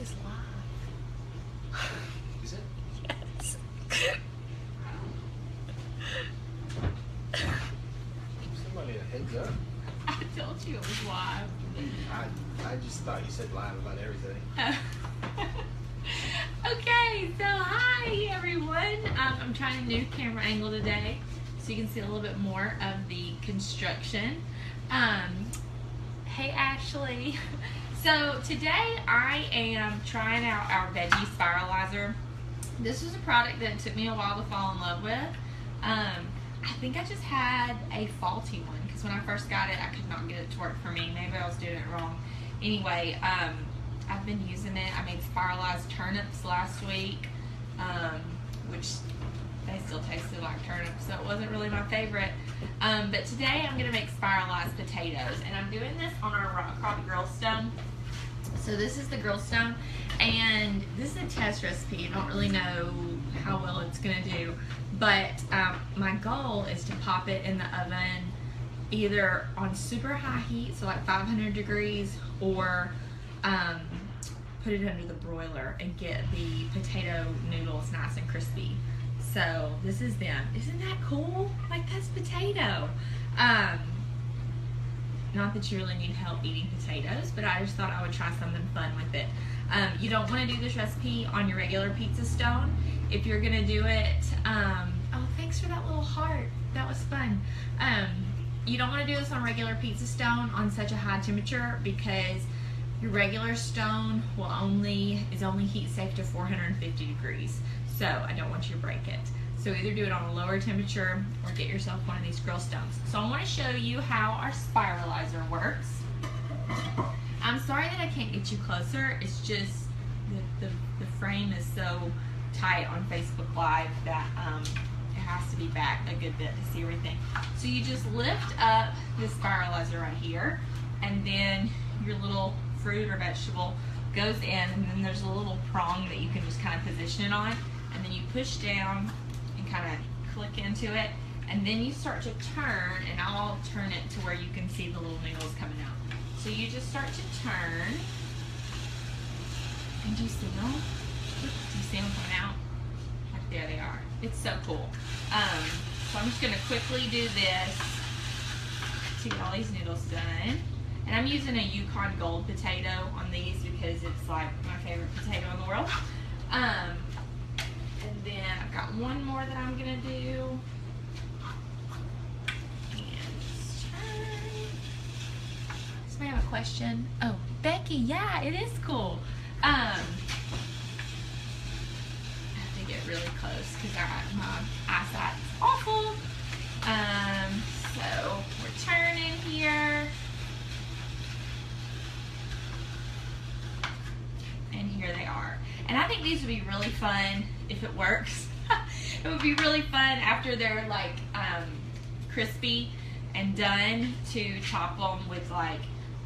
is live. Is it? Yes. Somebody a heads up. I told you it was live. I just thought you said live about everything. Okay, so hi everyone. I'm trying a new camera angle today so you can see a little bit more of the construction. Hey Ashley. So today I am trying out our Veggie Spiralizer. This was a product that took me a while to fall in love with. I think I just had a faulty one because when I first got it I could not get it to work for me. Maybe I was doing it wrong. Anyway, I've been using it. I made spiralized turnips last week, which they still tasted like turnips, so it wasn't really my favorite. But today I'm going to make spiralized potatoes, and I'm doing this on our rock crawled grill stone. So this is the grill stone, and this is a test recipe. I don't really know how well it's going to do, but my goal is to pop it in the oven either on super high heat, so like 500 degrees, or put it under the broiler and get the potato noodles nice and crispy. So this is them. Isn't that cool? Like, that's potato. Not that you really need help eating potatoes, but I just thought I would try something fun with it. You don't want to do this recipe on your regular pizza stone. If you're gonna do it, oh, thanks for that little heart. That was fun. You don't want to do this on regular pizza stone on such a high temperature because your regular stone is only heat safe to 450 degrees. So I don't want you to break it. So either do it on a lower temperature or get yourself one of these grill stones. So I want to show you how our spiralizer works. I'm sorry that I can't get you closer. It's just the frame is so tight on Facebook Live that it has to be back a good bit to see everything. So you just lift up this spiralizer right here, and then your little fruit or vegetable goes in, and then there's a little prong that you can just kind of position it on, and then you push down and kind of click into it, and then you start to turn, and I'll turn it to where you can see the little noodles coming out. So you just start to turn, and do you see them? Do you see them coming out? Like, there they are. It's so cool. So I'm just going to quickly do this to get all these noodles done. And I'm using a Yukon Gold potato on these because it's like my favorite potato in the world. And then I've got one more that I'm gonna do. And just turn. Does somebody have a question? Oh, Becky, yeah, it is cool. I have to get really close because my eyesight's awful. So we're turning here. And here they are. And I think these would be really fun if it works. It would be really fun after they're like crispy and done to top them with like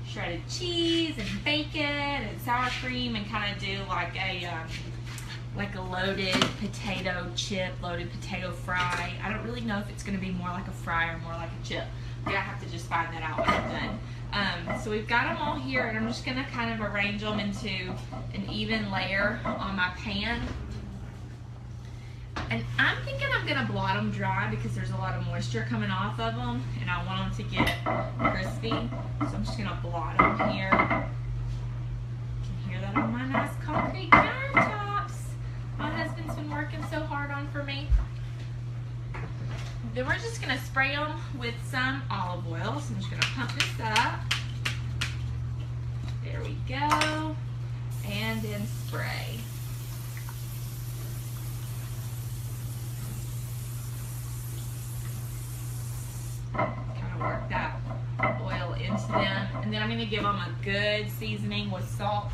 shredded cheese and bacon and sour cream and kind of do like a loaded potato chip, loaded potato fry. I don't really know if it's going to be more like a fry or more like a chip. But I have to just find that out when I'm done. So we've got them all here, and I'm just going to kind of arrange them into an even layer on my pan. And I'm thinking I'm going to blot them dry because there's a lot of moisture coming off of them, and I want them to get crispy. So I'm just going to blot them here. You can hear that on my nice concrete countertops my husband's been working so hard on for me. Then we're just going to spray them with some olive oil. So I'm just going to pump this up. There we go. And then spray. Kind of work that oil into them. And then I'm going to give them a good seasoning with salt.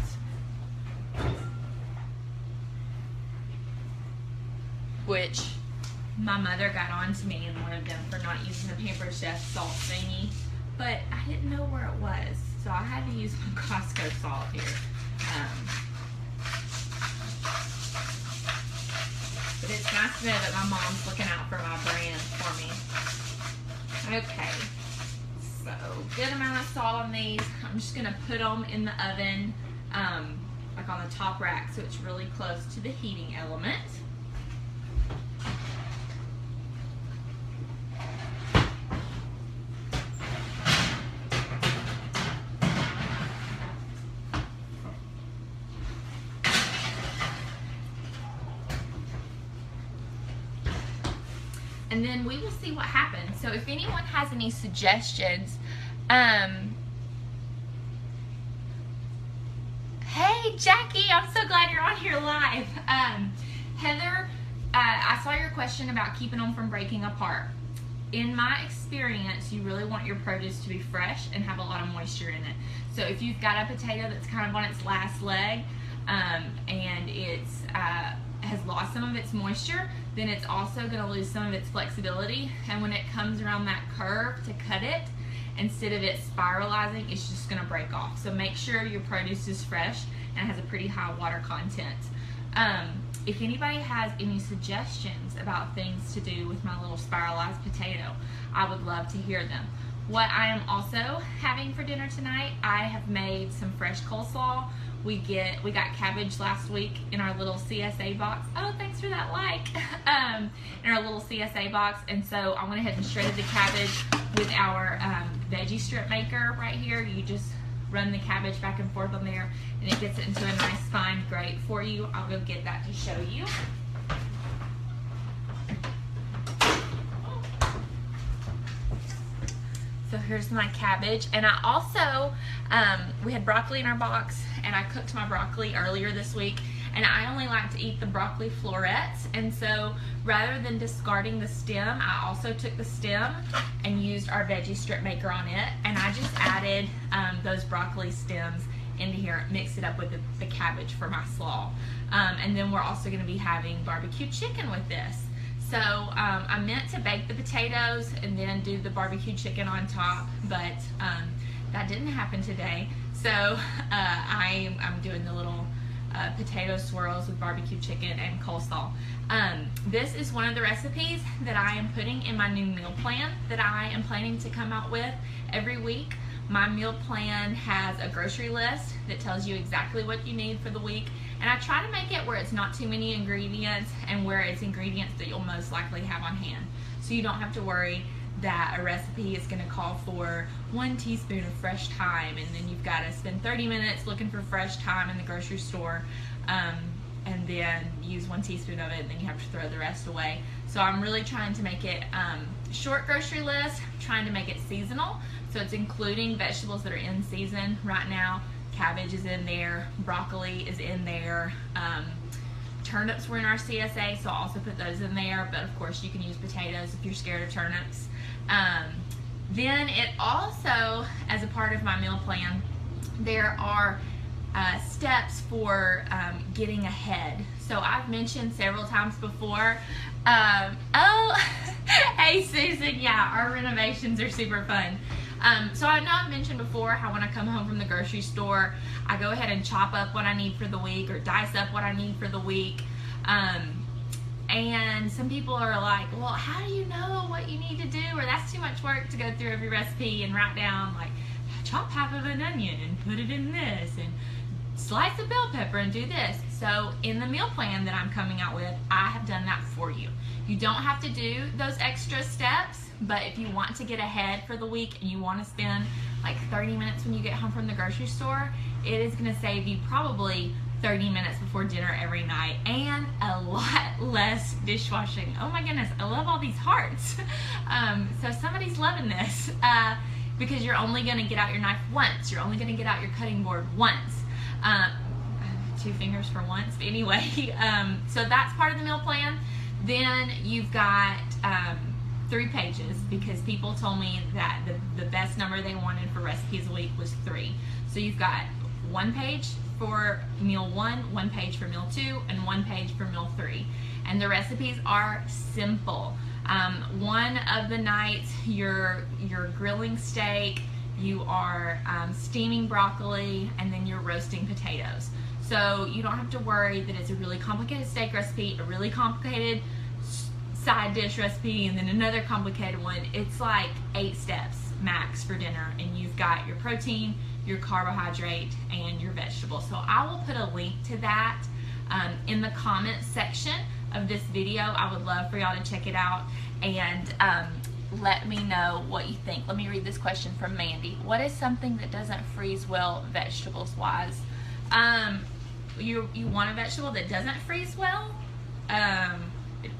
Which my mother got on to me in one of them for not using the Pampered Chef salt thingy, but I didn't know where it was, so I had to use my Costco salt here. But it's nice to know that my mom's looking out for my brand for me. Okay, so good amount of salt on these. I'm just gonna put them in the oven, like like on the top rack, so it's really close to the heating element. And then we will see what happens. So if anyone has any suggestions, hey Jackie, I'm so glad you're on here live. Heather, I saw your question about keeping them from breaking apart. In my experience, you really want your produce to be fresh and have a lot of moisture in it. So if you've got a potato that's kind of on its last leg, and it's has lost some of its moisture, then it's also going to lose some of its flexibility, and when it comes around that curve to cut it, instead of it spiralizing, it's just going to break off. So make sure your produce is fresh and has a pretty high water content. If anybody has any suggestions about things to do with my little spiralized potato, I would love to hear them. What I am also having for dinner tonight, I have made some fresh coleslaw. We got cabbage last week in our little CSA box. Oh, thanks for that like. In our little CSA box, and so I went ahead and shredded the cabbage with our veggie strip maker right here. You just run the cabbage back and forth on there, and it gets it into a nice fine grate for you. I'll go get that to show you. So here's my cabbage, and I also, we had broccoli in our box, and I cooked my broccoli earlier this week, and I only like to eat the broccoli florets, and so rather than discarding the stem, I also took the stem and used our veggie strip maker on it, and I just added those broccoli stems into here, mixed it up with the cabbage for my slaw. And then we're also going to be having barbecue chicken with this. So I meant to bake the potatoes and then do the barbecue chicken on top, but that didn't happen today. So I'm doing the little potato swirls with barbecue chicken and coleslaw. This is one of the recipes that I am putting in my new meal plan that I am planning to come out with every week. My meal plan has a grocery list that tells you exactly what you need for the week, and I try to make it where it's not too many ingredients and where it's ingredients that you'll most likely have on hand, so you don't have to worry that a recipe is going to call for 1 teaspoon of fresh thyme, and then you've got to spend 30 minutes looking for fresh thyme in the grocery store, and then use 1 teaspoon of it, and then you have to throw the rest away. So I'm really trying to make it short grocery list, trying to make it seasonal, so it's including vegetables that are in season right now. Cabbage is in there, broccoli is in there, turnips were in our CSA, so I'll also put those in there, but of course you can use potatoes if you're scared of turnips. Then it also, as a part of my meal plan, there are steps for getting ahead. So I've mentioned several times before, oh, hey Susan, yeah, our renovations are super fun. So I know I've mentioned before how when I come home from the grocery store, I go ahead and chop up what I need for the week or dice up what I need for the week. And some people are like, well, how do you know what you need to do? Or that's too much work to go through every recipe and write down, like, chop half of an onion and put it in this, and slice a bell pepper and do this. So in the meal plan that I'm coming out with, I have done that for you. You don't have to do those extra steps, but if you want to get ahead for the week and you want to spend like 30 minutes when you get home from the grocery store, it is going to save you probably 30 minutes before dinner every night and a lot less dishwashing. Oh my goodness, I love all these hearts. So somebody's loving this because you're only going to get out your knife once. You're only going to get out your cutting board once. 2 fingers for once. But anyway, so that's part of the meal plan. Then you've got 3 pages because people told me that the best number they wanted for recipes a week was 3. So you've got 1 page for meal 1, 1 page for meal 2, and 1 page for meal 3. And the recipes are simple. One of the nights you're grilling steak, you are steaming broccoli, and then you're roasting potatoes. So you don't have to worry that it's a really complicated steak recipe, a really complicated side dish recipe, and then another complicated one. It's like 8 steps max for dinner, and you've got your protein, your carbohydrate and your vegetable. So I will put a link to that in the comments section of this video. I would love for y'all to check it out and let me know what you think. Let me read this question from Mandy. What is something that doesn't freeze well vegetables wise? You want a vegetable that doesn't freeze well?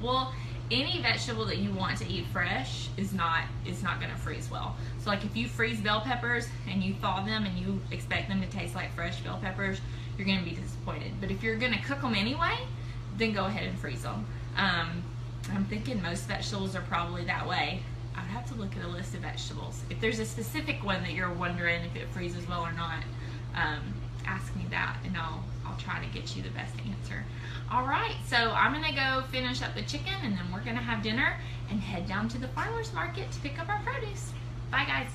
Well, any vegetable that you want to eat fresh is not going to freeze well. So like if you freeze bell peppers and you thaw them and you expect them to taste like fresh bell peppers, you're going to be disappointed. But if you're going to cook them anyway, then go ahead and freeze them. I'm thinking most vegetables are probably that way. I'd have to look at a list of vegetables. If there's a specific one that you're wondering if it freezes well or not, ask me that and I'll try to get you the best answer. All right, so I'm gonna go finish up the chicken and then we're gonna have dinner and head down to the farmer's market to pick up our produce. Bye guys.